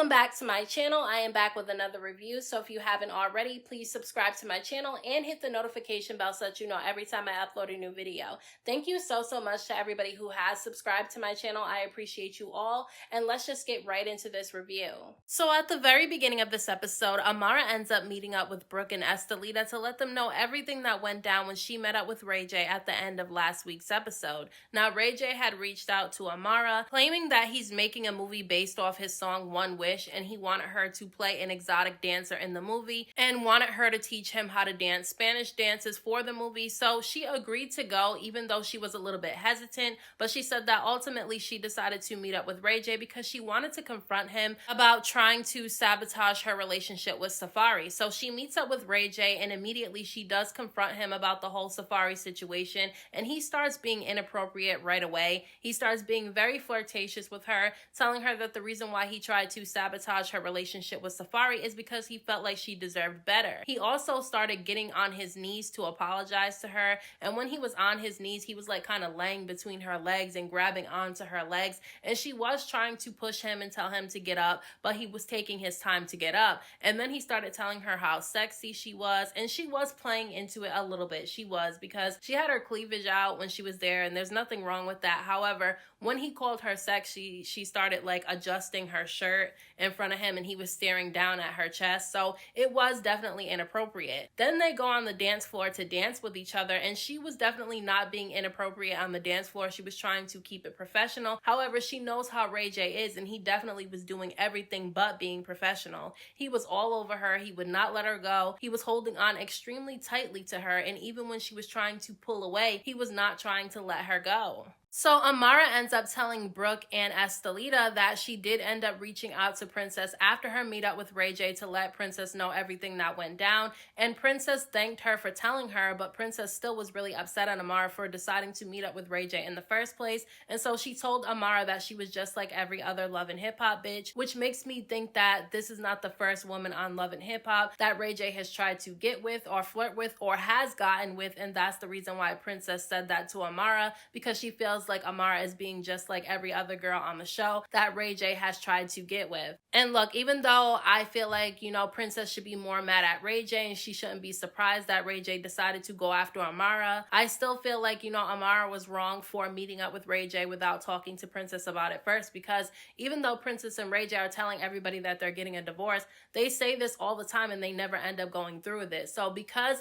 Welcome back to my channel. I am back with another review, so if you haven't already, please subscribe to my channel and hit the notification bell so that you know every time I upload a new video. Thank you so much to everybody who has subscribed to my channel. I appreciate you all, and let's just get right into this review. So at the very beginning of this episode, Amara ends up meeting up with Brooke and Estelita to let them know everything that went down when she met up with Ray J at the end of last week's episode. Now, Ray J had reached out to Amara, claiming that he's making a movie based off his song One Wish, and he wanted her to play an exotic dancer in the movie and wanted her to teach him how to dance Spanish dances for the movie. So she agreed to go, even though she was a little bit hesitant, but she said that ultimately she decided to meet up with Ray J because she wanted to confront him about trying to sabotage her relationship with Safari. So she meets up with Ray J, and immediately she does confront him about the whole Safari situation, and he starts being inappropriate right away. He starts being very flirtatious with her, telling her that the reason why he tried to sabotage her relationship with Safari is because he felt like she deserved better. He also started getting on his knees to apologize to her, and when he was on his knees, he was like kind of laying between her legs and grabbing onto her legs, and she was trying to push him and tell him to get up, but he was taking his time to get up. And then he started telling her how sexy she was, and she was playing into it a little bit. She was, because she had her cleavage out when she was there, and there's nothing wrong with that. However, when he called her sexy, she started like adjusting her shirt in front of him, and he was staring down at her chest. So it was definitely inappropriate. Then they go on the dance floor to dance with each other, and she was definitely not being inappropriate on the dance floor. She was trying to keep it professional. However, she knows how Ray J is, and he definitely was doing everything but being professional. He was all over her. He would not let her go. He was holding on extremely tightly to her, and even when she was trying to pull away, he was not trying to let her go. So Amara ends up telling Brooke and Estelita that she did end up reaching out to Princess after her meetup with Ray J to let Princess know everything that went down, and Princess thanked her for telling her, but Princess still was really upset at Amara for deciding to meet up with Ray J in the first place, and so she told Amara that she was just like every other Love and Hip Hop bitch, which makes me think that this is not the first woman on Love and Hip Hop that Ray J has tried to get with or flirt with or has gotten with, and that's the reason why Princess said that to Amara, because she feels like Amara is being just like every other girl on the show that Ray J has tried to get with. And look, even though I feel like, Princess should be more mad at Ray J and she shouldn't be surprised that Ray J decided to go after Amara, I still feel like, Amara was wrong for meeting up with Ray J without talking to Princess about it first, because even though Princess and Ray J are telling everybody that they're getting a divorce, they say this all the time and they never end up going through with it. So because,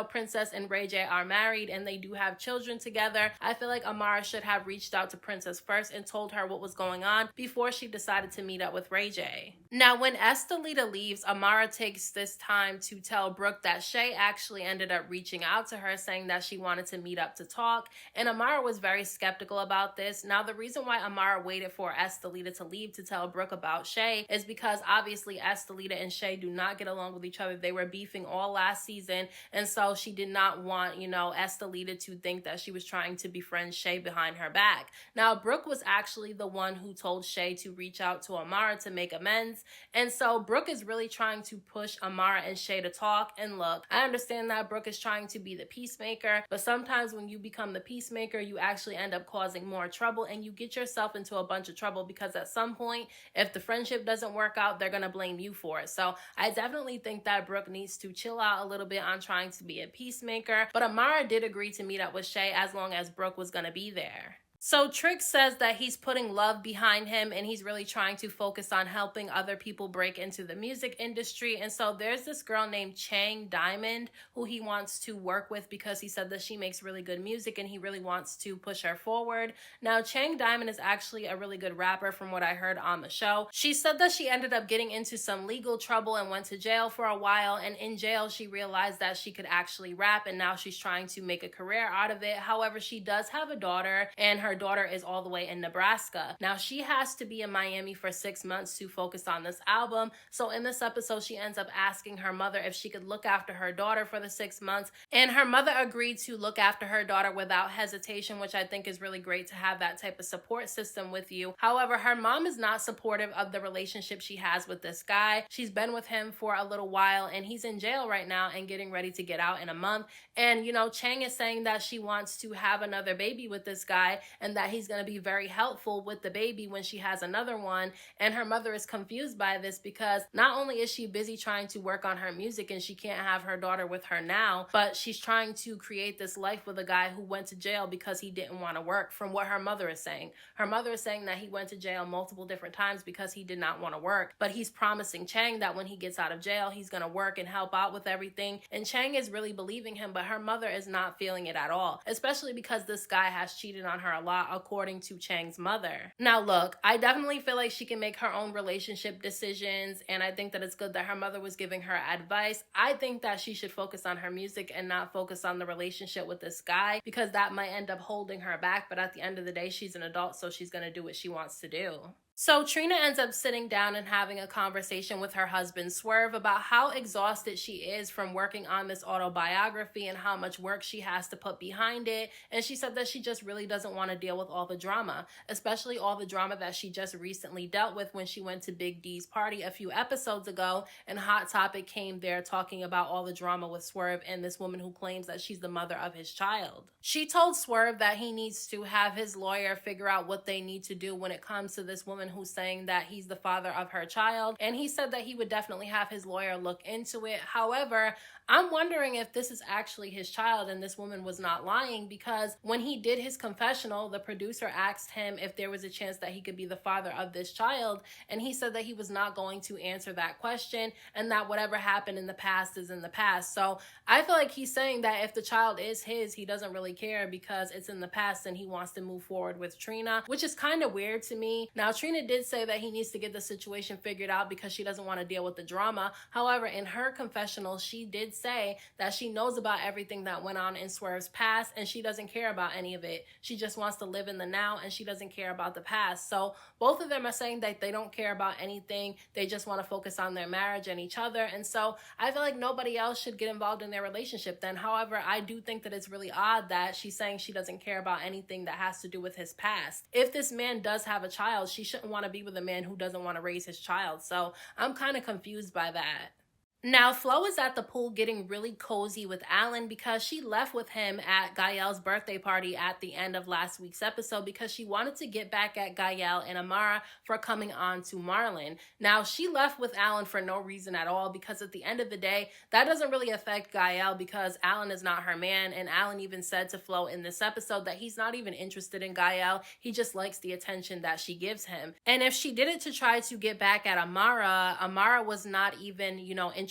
Princess and Ray J are married and they do have children together, I feel like Amara should have reached out to Princess first and told her what was going on before she decided to meet up with Ray J. Now, when Estelita leaves, Amara takes this time to tell Brooke that Shay actually ended up reaching out to her saying that she wanted to meet up to talk, and Amara was very skeptical about this. Now, the reason why Amara waited for Estelita to leave to tell Brooke about Shay is because obviously Estelita and Shay do not get along with each other. They were beefing all last season, and so she did not want, Estelita to think that she was trying to befriend Shay behind her back. Now, Brooke was actually the one who told Shay to reach out to Amara to make amends, and so Brooke is really trying to push Amara and Shay to talk. And look, I understand that Brooke is trying to be the peacemaker, but sometimes when you become the peacemaker, you actually end up causing more trouble, and you get yourself into a bunch of trouble because at some point, if the friendship doesn't work out, they're gonna blame you for it. So I definitely think that Brooke needs to chill out a little bit on trying to be a peacemaker, but Amara did agree to meet up with Shay as long as Brooke was gonna be there. So Trix says that he's putting love behind him and he's really trying to focus on helping other people break into the music industry. And so there's this girl named Chang Diamond who he wants to work with because he said that she makes really good music and he really wants to push her forward. Now, Chang Diamond is actually a really good rapper from what I heard on the show. She said that she ended up getting into some legal trouble and went to jail for a while, and in jail she realized that she could actually rap, and now she's trying to make a career out of it. However, she does have a daughter, and her daughter is all the way in Nebraska. Now, she has to be in Miami for 6 months to focus on this album. So in this episode, she ends up asking her mother if she could look after her daughter for the 6 months. And her mother agreed to look after her daughter without hesitation, which I think is really great to have that type of support system with you. However, her mom is not supportive of the relationship she has with this guy. She's been with him for a little while and he's in jail right now and getting ready to get out in a month. And, Chang is saying that she wants to have another baby with this guy. and that he's going to be very helpful with the baby when she has another one. And her mother is confused by this because not only is she busy trying to work on her music and she can't have her daughter with her now, but she's trying to create this life with a guy who went to jail because he didn't want to work, from what her mother is saying. Her mother is saying that he went to jail multiple different times because he did not want to work, but he's promising Chang that when he gets out of jail, he's going to work and help out with everything. And Chang is really believing him, but her mother is not feeling it at all, especially because this guy has cheated on her a lot, according to Chang's mother. Now look, I definitely feel like she can make her own relationship decisions, and I think that it's good that her mother was giving her advice. I think that she should focus on her music and not focus on the relationship with this guy, because that might end up holding her back, but at the end of the day, she's an adult, so she's gonna do what she wants to do. So Trina ends up sitting down and having a conversation with her husband Swerve about how exhausted she is from working on this autobiography and how much work she has to put behind it. And she said that she just really doesn't want to deal with all the drama, especially all the drama that she just recently dealt with when she went to Big D's party a few episodes ago, and Hot Topic came there talking about all the drama with Swerve and this woman who claims that she's the mother of his child. She told Swerve that he needs to have his lawyer figure out what they need to do when it comes to this woman who's saying that he's the father of her child, and he said that he would definitely have his lawyer look into it. However, I'm wondering if this is actually his child and this woman was not lying, because when he did his confessional, the producer asked him if there was a chance that he could be the father of this child, and he said that he was not going to answer that question and that whatever happened in the past is in the past. So I feel like he's saying that if the child is his, he doesn't really care because it's in the past and he wants to move forward with Trina, which is kind of weird to me. Now, Trina did say that he needs to get the situation figured out because she doesn't want to deal with the drama. However, in her confessional, she did say that she knows about everything that went on in Swerve's past and she doesn't care about any of it. She just wants to live in the now and she doesn't care about the past. So both of them are saying that they don't care about anything. They just want to focus on their marriage and each other. And so I feel like nobody else should get involved in their relationship then. However, I do think that it's really odd that she's saying she doesn't care about anything that has to do with his past. If this man does have a child, she shouldn't want to be with a man who doesn't want to raise his child. So I'm kind of confused by that. Now, Flo is at the pool getting really cozy with Alan because she left with him at Gael's birthday party at the end of last week's episode because she wanted to get back at Gael and Amara for coming on to Marlin. Now, she left with Alan for no reason at all because at the end of the day, that doesn't really affect Gael because Alan is not her man, and Alan even said to Flo in this episode that he's not even interested in Gael. He just likes the attention that she gives him. And if she did it to try to get back at Amara, Amara was not even,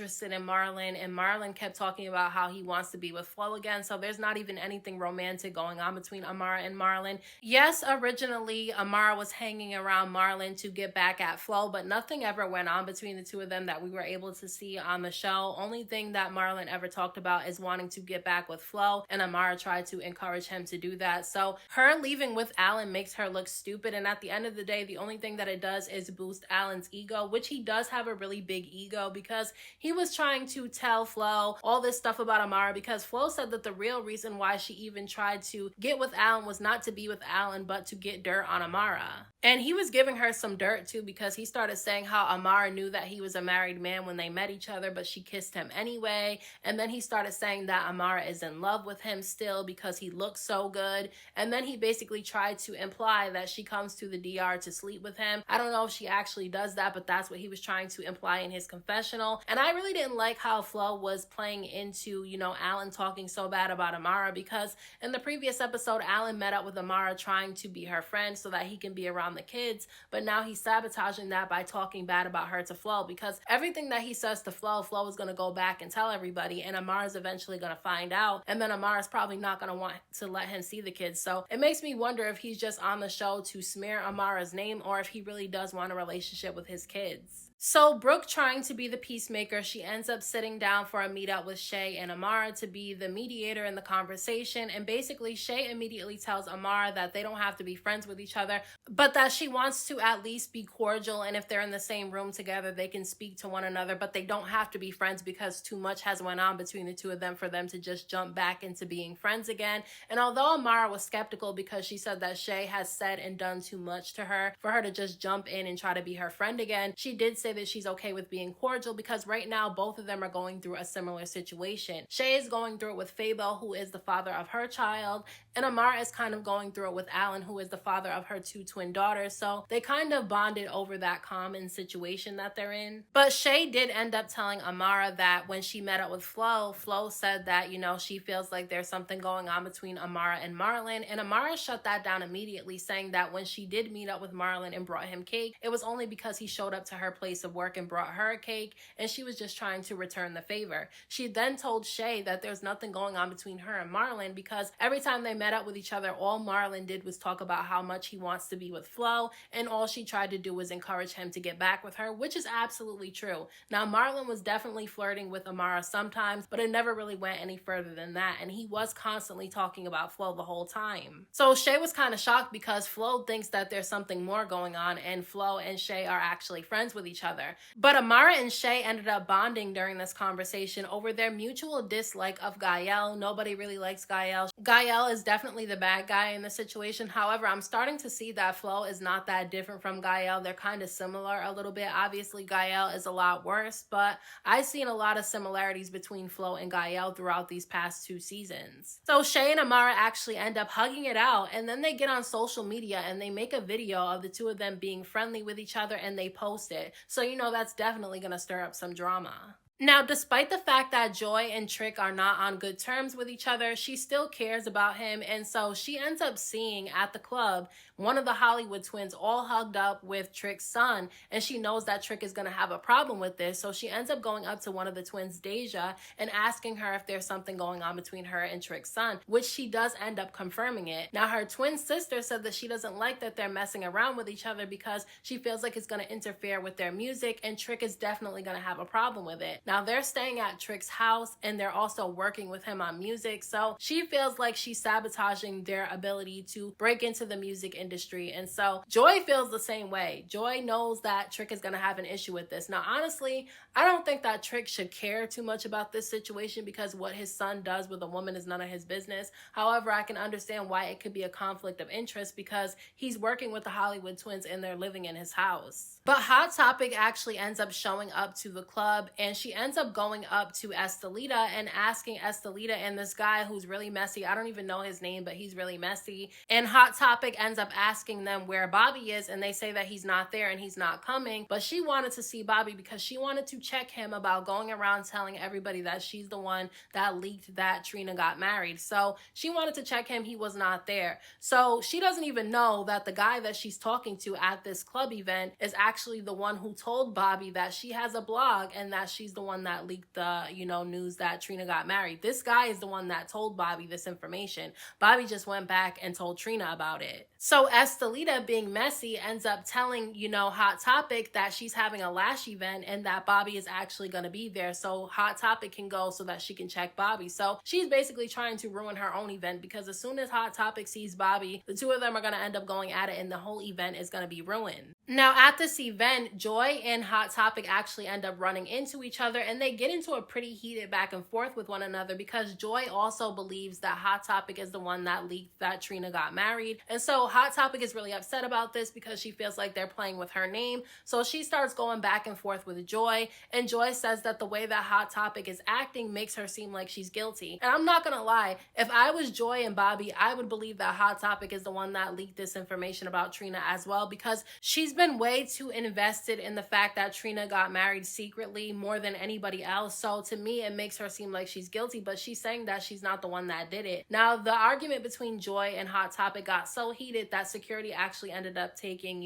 interested in Marlin, and Marlin kept talking about how he wants to be with Flo again, so there's not even anything romantic going on between Amara and Marlin. Yes, originally Amara was hanging around Marlin to get back at Flo, but nothing ever went on between the two of them that we were able to see on the show. Only thing that Marlin ever talked about is wanting to get back with Flo, and Amara tried to encourage him to do that. So her leaving with Alan makes her look stupid, and at the end of the day, the only thing that it does is boost Alan's ego, which he does have a really big ego because he was trying to tell Flo all this stuff about Amara because Flo said that the real reason why she even tried to get with Alan was not to be with Alan, but to get dirt on Amara. And he was giving her some dirt too because he started saying how Amara knew that he was a married man when they met each other, but she kissed him anyway. And then he started saying that Amara is in love with him still because he looks so good. And then he basically tried to imply that she comes to the DR to sleep with him. I don't know if she actually does that, but that's what he was trying to imply in his confessional. And I really didn't like how Flo was playing into, Alan talking so bad about Amara because in the previous episode, Alan met up with Amara trying to be her friend so that he can be around the kids, but now he's sabotaging that by talking bad about her to Flo because everything that he says to Flo is going to go back and tell everybody, and Amara's eventually going to find out, and then Amara's probably not going to want to let him see the kids. So it makes me wonder if he's just on the show to smear Amara's name or if he really does want a relationship with his kids. So Brooke, trying to be the peacemaker, she ends up sitting down for a meetup with Shay and Amar to be the mediator in the conversation. And basically, Shay immediately tells Amar that they don't have to be friends with each other, but that she wants to at least be cordial. And if they're in the same room together, they can speak to one another, but they don't have to be friends because too much has went on between the two of them for them to just jump back into being friends again. And although Amara was skeptical because she said that Shay has said and done too much to her for her to just jump in and try to be her friend again, she did say say that she's okay with being cordial because right now both of them are going through a similar situation. Shay is going through it with Fabo, who is the father of her child, and Amar is kind of going through it with Allan, who is the father of her 2 twin daughters. So they kind of bonded over that common situation that they're in. But Shay did end up telling Amara that when she met up with Flo, Flo said that, you know, she feels like there's something going on between Amara and Marlin, and Amara shut that down immediately, saying that when she did meet up with Marlin and brought him cake, it was only because he showed up to her place of work and brought her a cake, and she was just trying to return the favor. She then told Shay that there's nothing going on between her and Marlin because every time they met up with each other, all Marlin did was talk about how much he wants to be with Flo, and all she tried to do was encourage him to get back with her, which is absolutely true. Now, Marlin was definitely flirting with Amara sometimes, but it never really went any further than that, and he was constantly talking about Flo the whole time. So Shay was kind of shocked because Flo thinks that there's something more going on, and Flo and Shay are actually friends with each other. But Amara and Shay ended up bonding during this conversation over their mutual dislike of Gael. Nobody really likes Gael. Gael is definitely the bad guy in the situation. However, I'm starting to see that Flo is not that different from Gael. They're kind of similar a little bit. Obviously, Gael is a lot worse, but I've seen a lot of similarities between Flo and Gael throughout these past 2 seasons. So Shay and Amara actually end up hugging it out, and then they get on social media and they make a video of the 2 of them being friendly with each other and they post it. So you know that's definitely gonna stir up some drama. Now, despite the fact that Joy and Trix are not on good terms with each other, she still cares about him, and so she ends up seeing at the club one of the Hollywood twins all hugged up with Trix's son, and she knows that Trix is going to have a problem with this, so she ends up going up to one of the twins, Deja, and asking her if there's something going on between her and Trix's son, which she does end up confirming it. Now, her twin sister said that she doesn't like that they're messing around with each other because she feels like it's going to interfere with their music, and Trix is definitely going to have a problem with it. Now, they're staying at Trix's house, and they're also working with him on music, so she feels like she's sabotaging their ability to break into the music industry, and so Joy feels the same way. Joy knows that Trix is going to have an issue with this. Now, honestly, I don't think that Trix should care too much about this situation because what his son does with a woman is none of his business. However, I can understand why it could be a conflict of interest because he's working with the Hollywood twins and they're living in his house. But Hot Topic actually ends up showing up to the club, and she ends up going up to Estelita and asking Estelita and this guy who's really messy, I don't even know his name, but he's really messy, and Hot Topic ends up asking them where Bobby is, and they say that he's not there and he's not coming, but she wanted to see Bobby because she wanted to check him about going around telling everybody that she's the one that leaked that Trina got married. So she wanted to check him. He was not there. So she doesn't even know that the guy that she's talking to at this club event is actually the one who told Bobby that she has a blog and that she's the one that leaked the, news that Trina got married. This guy is the one that told Bobby this information. Bobby just went back and told Trina about it. So Estelita, being messy, ends up telling, Hot Topic that she's having a Lash event and that Bobby is actually going to be there so Hot Topic can go so that she can check Bobby. So she's basically trying to ruin her own event because as soon as Hot Topic sees Bobby, the 2 of them are going to end up going at it and the whole event is going to be ruined. Now, at this event, Joy and Hot Topic actually end up running into each other, and they get into a pretty heated back and forth with one another because Joy also believes that Hot Topic is the one that leaked that Trina got married. And so Hot Topic is really upset about this because she feels like they're playing with her name. So she starts going back and forth with Joy, and Joy says that the way that Hot Topic is acting makes her seem like she's guilty. And I'm not gonna lie, if I was Joy and Bobby, I would believe that Hot Topic is the one that leaked this information about Trina as well, because she's been way too invested in the fact that Trina got married secretly more than anybody else. So to me, it makes her seem like she's guilty, but she's saying that she's not the one that did it. Now, the argument between Joy and Hot Topic got so heated that security actually ended up taking,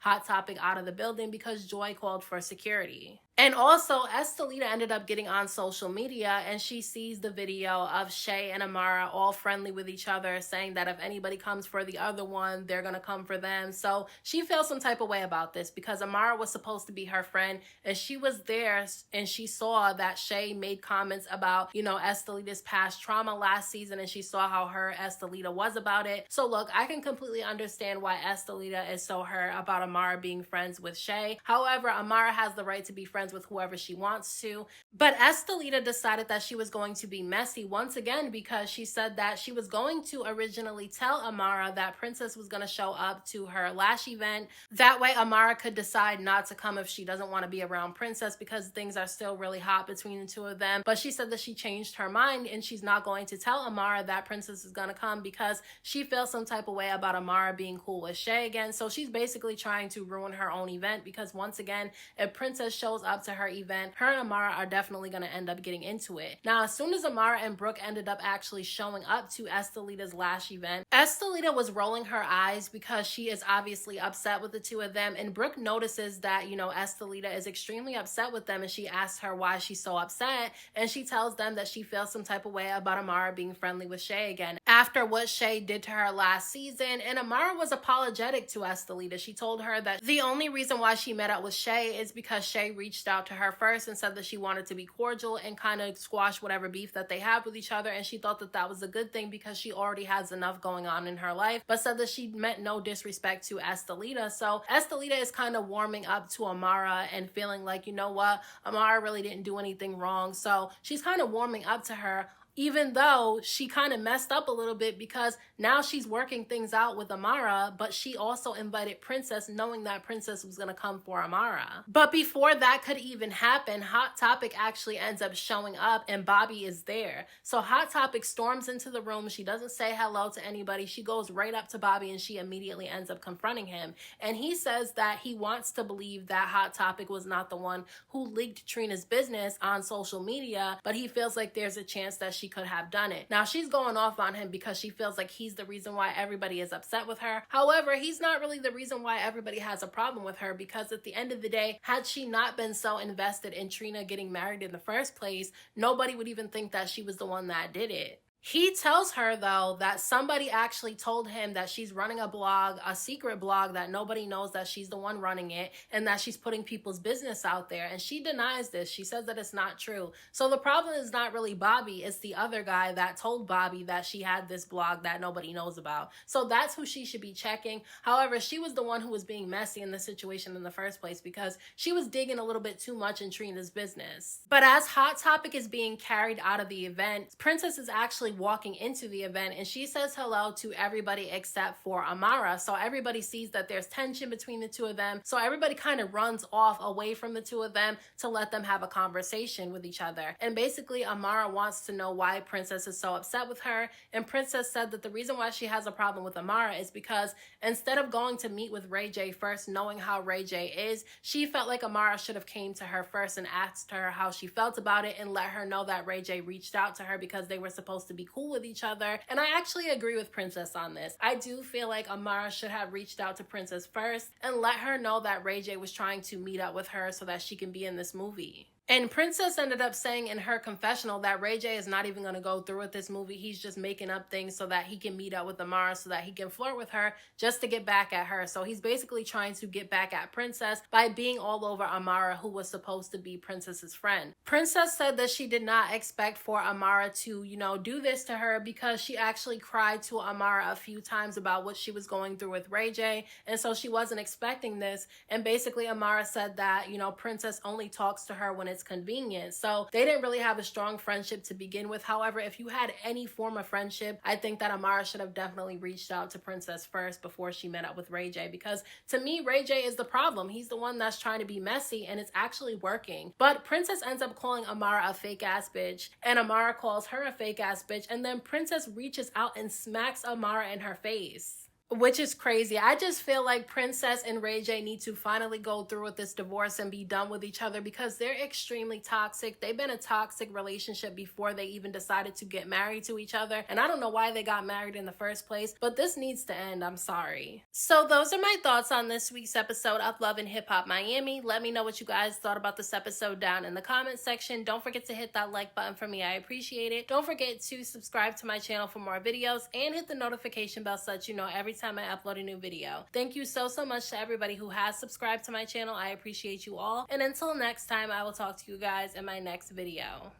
Hot Topic out of the building because Joy called for security. And also, Estelita ended up getting on social media and she sees the video of Shay and Amara all friendly with each other, saying that if anybody comes for the other one, they're going to come for them. So she feels some type of way about this because Amara was supposed to be her friend and she was there and she saw that Shay made comments about, Estelita's past trauma last season, and she saw how her Estelita was about it. So look, I can completely understand why Estelita is so hurt about Amara being friends with Shay. However, Amara has the right to be friends friends with whoever she wants to. But Estelita decided that she was going to be messy once again because she said that she was going to originally tell Amara that Princess was going to show up to her Lash event. That way Amara could decide not to come if she doesn't want to be around Princess because things are still really hot between the two of them. But she said that she changed her mind and she's not going to tell Amara that Princess is going to come because she feels some type of way about Amara being cool with Shay again. So she's basically trying to ruin her own event because once again, if Princess shows up to her event, her and Amara are definitely going to end up getting into it. Now, as soon as Amara and Brooke ended up actually showing up to Estelita's Lash event, Estelita was rolling her eyes because she is obviously upset with the two of them, and Brooke notices that, you know, Estelita is extremely upset with them, and she asks her why she's so upset, and she tells them that she feels some type of way about Amara being friendly with Shay again after what Shay did to her last season. And Amara was apologetic to Estelita. She told her that the only reason why she met up with Shay is because Shay reached out to her first and said that she wanted to be cordial and kind of squash whatever beef that they have with each other, and she thought that that was a good thing because she already has enough going on in her life, but said that she meant no disrespect to Estelita. So Estelita is kind of warming up to Amara and feeling like, you know what, Amara really didn't do anything wrong. So she's kind of warming up to her, even though she kind of messed up a little bit because now she's working things out with Amara, but she also invited Princess knowing that Princess was going to come for Amara. But before that could even happen, Hot Topic actually ends up showing up and Bobby is there. So Hot Topic storms into the room. She doesn't say hello to anybody. She goes right up to Bobby and she immediately ends up confronting him. And he says that he wants to believe that Hot Topic was not the one who leaked Trina's business on social media, but he feels like there's a chance that she could have done it. Now she's going off on him because she feels like he's the reason why everybody is upset with her. However, he's not really the reason why everybody has a problem with her, because at the end of the day, had she not been so invested in Trina getting married in the first place, nobody would even think that she was the one that did it. He tells her, though, that somebody actually told him that she's running a blog, a secret blog, that nobody knows that she's the one running it and that she's putting people's business out there. And she denies this. She says that it's not true. So the problem is not really Bobby. It's the other guy that told Bobby that she had this blog that nobody knows about. So that's who she should be checking. However, she was the one who was being messy in the situation in the first place because she was digging a little bit too much in Trina's business. But as Hot Topic is being carried out of the event, Princess is actually walking into the event and she says hello to everybody except for Amara. So everybody sees that there's tension between the two of them. So everybody kind of runs off away from the two of them to let them have a conversation with each other. And basically Amara wants to know why Princess is so upset with her. And Princess said that the reason why she has a problem with Amara is because instead of going to meet with Ray J first, knowing how Ray J is, she felt like Amara should have came to her first and asked her how she felt about it and let her know that Ray J reached out to her because they were supposed to be cool with each other. And I actually agree with Princess on this. I do feel like Amara should have reached out to Princess first and let her know that Ray J was trying to meet up with her so that she can be in this movie. And Princess ended up saying in her confessional that Ray J is not even going to go through with this movie. He's just making up things so that he can meet up with Amara so that he can flirt with her just to get back at her. So he's basically trying to get back at Princess by being all over Amara, who was supposed to be Princess's friend. Princess said that she did not expect for Amara to, you know, do this to her because she actually cried to Amara a few times about what she was going through with Ray J. And so she wasn't expecting this. And basically Amara said that, you know, Princess only talks to her when it's convenient. So they didn't really have a strong friendship to begin with. However, if you had any form of friendship, I think that Amara should have definitely reached out to Princess first before she met up with Ray J, because to me, Ray J is the problem. He's the one that's trying to be messy and it's actually working. But Princess ends up calling Amara a fake ass bitch and Amara calls her a fake ass bitch, and then Princess reaches out and smacks Amara in her face, which is crazy. I just feel like Princess and Ray J need to finally go through with this divorce and be done with each other because they're extremely toxic. They've been a toxic relationship before they even decided to get married to each other. And I don't know why they got married in the first place, but this needs to end. I'm sorry. So those are my thoughts on this week's episode of Love and Hip Hop Miami. Let me know what you guys thought about this episode down in the comment section. Don't forget to hit that like button for me. I appreciate it. Don't forget to subscribe to my channel for more videos and hit the notification bell so that you know every time I upload a new video. Thank you so much to everybody who has subscribed to my channel. I appreciate you all. And until next time, I will talk to you guys in my next video.